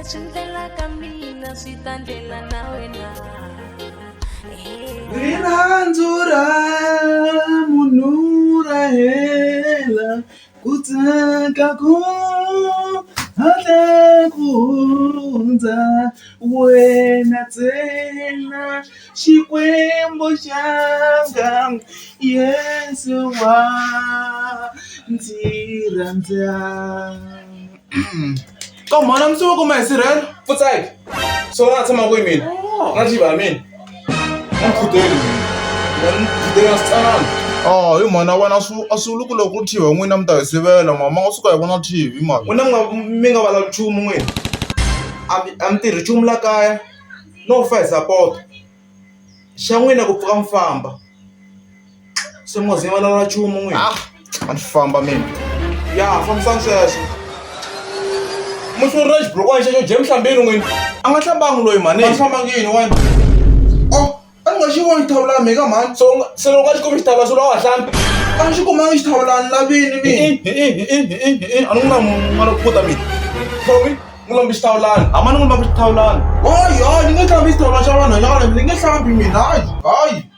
leswi ndlelaka mina swi ta ndlela na wena. Rirhandzu ra munhu ra hela, ku tsaka ku hatla ku hundza, wena ntsena Xikwembu xanga, Yesu wa ndzi rhandza. Come on, I'm so my sirel. Futsai. So that's my women. Not even me. I'm kudeli. I'm kudeli stand. Oh, you man, I want to look like you when I'm there. Sivela, mama, also I want to TV, man. When I'm making a chum win. I'm the chum la kaya. No face support. Shawina go from famba. Some was in a chum win. Ah, and famba me. Yeah, from sunset. Musu rush bro, why you James Lambeno win? I'm not a bang loy man. I'm from again one. Oh, I'm not sure what Tavla mega man. So what come to Tavla so I'm sure come to Tavla and Lavin me. I'm not put a bit. For me, Mulam is Tavlan. I'm not going to Tavlan. Oh, yeah, you can't be Tavla. I'm not going to be